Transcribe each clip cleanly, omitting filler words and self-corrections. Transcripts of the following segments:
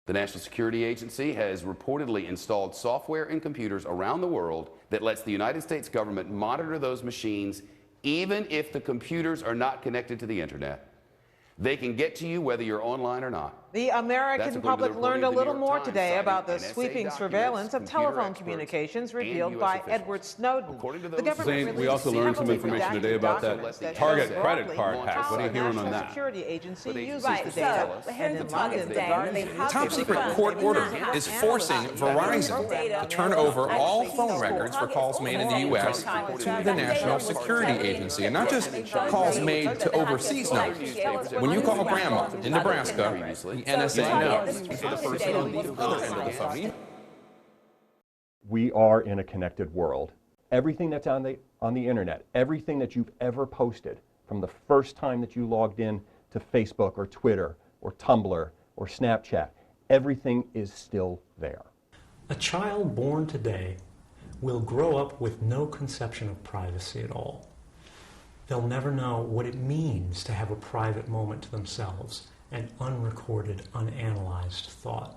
The National Security Agency has reportedly installed software in computers around the world that lets the United States government monitor those machines even if the computers are not connected to the internet. They can get to you whether you're online or not. The American public learned a little more today about the sweeping surveillance of telephone communications revealed by Edward Snowden. The government we also learned some information today about that Target credit card hack. What are you hearing on that? Security Agency uses the data. And in London, a top-secret court order is forcing Verizon to turn over all phone records for calls made in the U.S. to the National Security Agency, and not just calls made to overseas numbers. When you call grandma in Nebraska, the NSA knows. We are in a connected world. Everything that's on the internet, everything that you've ever posted, from the first time that you logged in to Facebook or Twitter or Tumblr or Snapchat, everything is still there. A child born today will grow up with no conception of privacy at all. They'll never know what it means to have a private moment to themselves, an unrecorded, unanalyzed thought.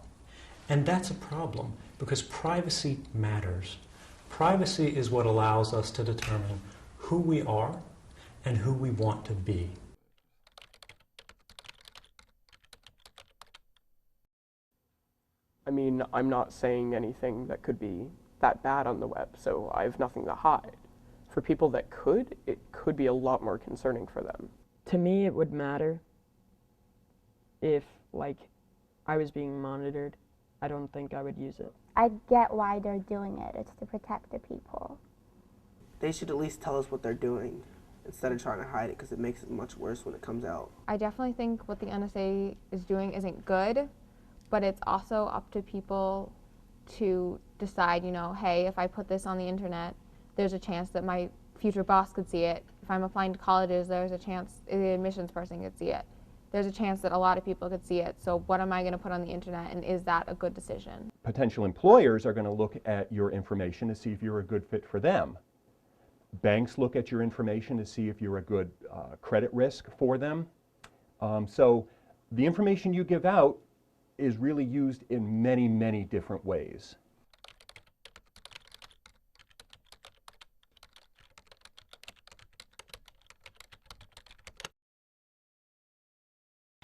And that's a problem, because privacy matters. Privacy is what allows us to determine who we are and who we want to be. I mean, I'm not saying anything that could be that bad on the web, so I have nothing to hide. For people that could, it could be a lot more concerning for them. To me, it would matter if, like, I was being monitored. I don't think I would use it. I get why they're doing it. It's to protect the people. They should at least tell us what they're doing instead of trying to hide it, because it makes it much worse when it comes out. I definitely think what the NSA is doing isn't good, but it's also up to people to decide, you know, hey, if I put this on the internet, there's a chance that my future boss could see it. If I'm applying to colleges, there's a chance the admissions person could see it. There's a chance that a lot of people could see it. So what am I going to put on the internet, and is that a good decision? Potential employers are going to look at your information to see if you're a good fit for them. Banks look at your information to see if you're a good credit risk for them. So the information you give out is really used in many, many different ways.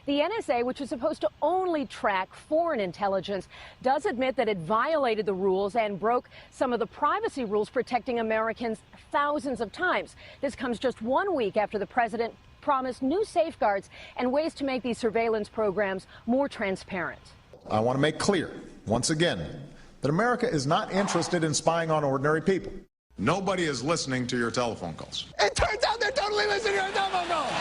The NSA, which is supposed to only track foreign intelligence, does admit that it violated the rules and broke some of the privacy rules protecting Americans thousands of times. This comes just 1 week after the president promised new safeguards and ways to make these surveillance programs more transparent. I want to make clear, once again, that America is not interested in spying on ordinary people. Nobody is listening to your telephone calls. It turns out they're totally listening to your telephone calls.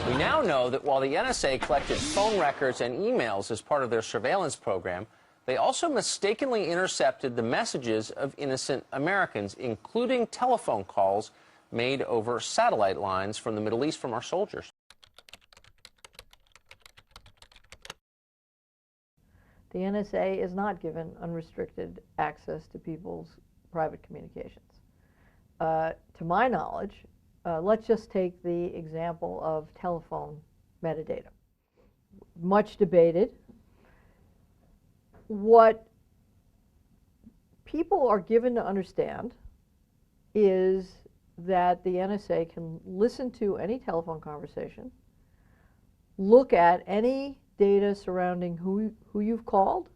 We now know that while the NSA collected phone records and emails as part of their surveillance program, they also mistakenly intercepted the messages of innocent Americans, including telephone calls made over satellite lines from the Middle East from our soldiers. The NSA is not given unrestricted access to people's private communications. To my knowledge, let's just take the example of telephone metadata. Much debated. What people are given to understand is that the NSA can listen to any telephone conversation, look at any data surrounding who you've called,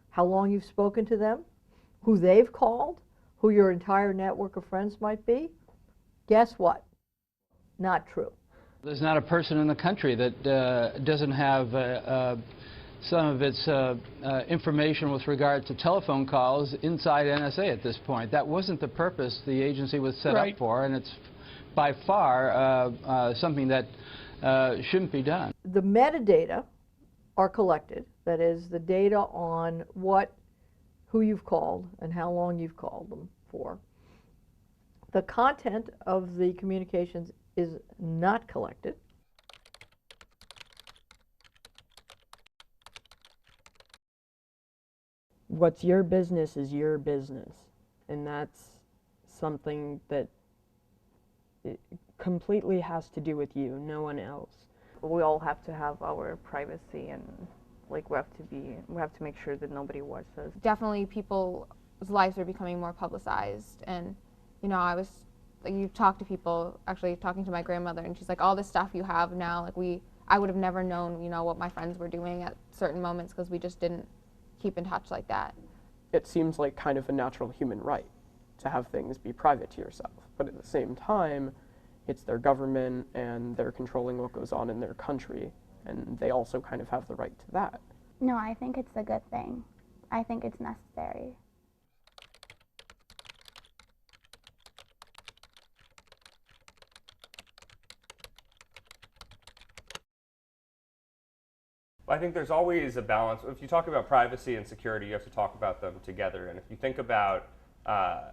how long you've spoken to them, who they've called, who your entire network of friends might be. Guess what? Not true. There's not a person in the country that doesn't have some of its information with regard to telephone calls inside NSA at this point. That wasn't the purpose the agency was set up for, and it's by far something that shouldn't be done. The metadata are collected, that is, the data on who you've called and how long you've called them for. The content of the communications is not collected. What's your business is your business, and that's something that it completely has to do with you, no one else. We all have to have our privacy and Like we have to make sure that nobody watches us. Definitely people's lives are becoming more publicized, and you know, you talk to people, actually talking to my grandmother, and she's like, all this stuff you have now, like I would have never known, you know, what my friends were doing at certain moments because we just didn't keep in touch like that. It seems like kind of a natural human right to have things be private to yourself, but at the same time, it's their government and they're controlling what goes on in their country, and they also kind of have the right to that. No, I think it's a good thing. I think it's necessary. I think there's always a balance. If you talk about privacy and security, you have to talk about them together. And if you think about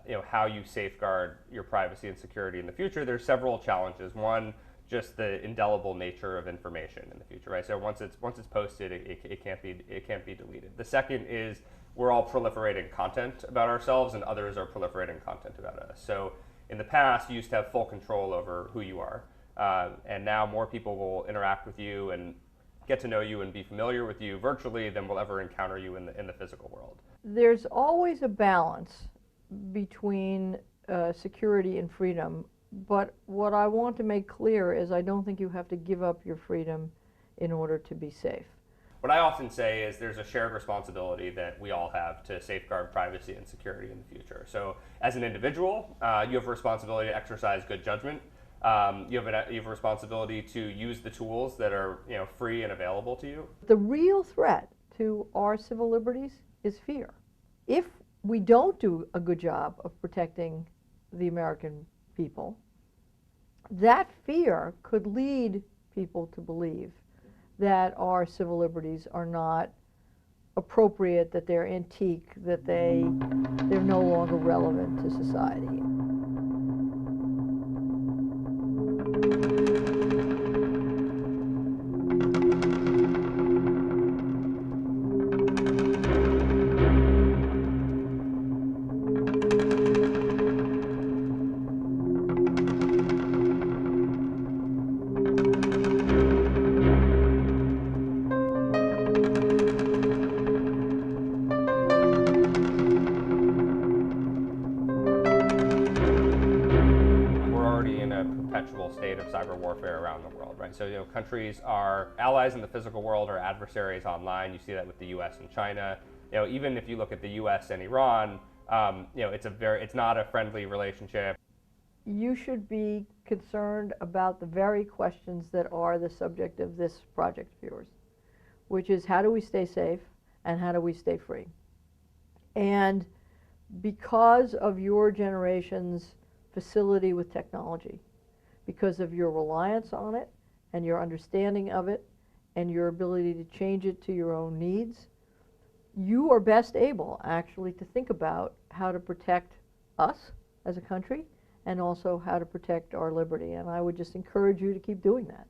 you know, how you safeguard your privacy and security in the future, there's several challenges. One, just the indelible nature of information in the future, right? So once it's posted, it can't be deleted. The second is we're all proliferating content about ourselves, and others are proliferating content about us. So in the past, you used to have full control over who you are, and now more people will interact with you and get to know you and be familiar with you virtually than will ever encounter you in the physical world. There's always a balance between security and freedom, but what I want to make clear is I don't think you have to give up your freedom in order to be safe. What I often say is there's a shared responsibility that we all have to safeguard privacy and security in the future. So as an individual, you have a responsibility to exercise good judgment. You have a responsibility to use the tools that are, you know, free and available to you. The real threat to our civil liberties is fear. If we don't do a good job of protecting the American people, that fear could lead people to believe that our civil liberties are not appropriate, that they're antique, that they're no longer relevant to society. State of cyber warfare around the world, right? So, you know, countries are allies in the physical world or adversaries online. You see that with the U.S. and China. You know, even if you look at the U.S. and Iran, you know, it's not a friendly relationship. You should be concerned about the very questions that are the subject of this project of yours, which is how do we stay safe and how do we stay free? And because of your generation's facility with technology, because of your reliance on it and your understanding of it and your ability to change it to your own needs, you are best able actually to think about how to protect us as a country and also how to protect our liberty. And I would just encourage you to keep doing that.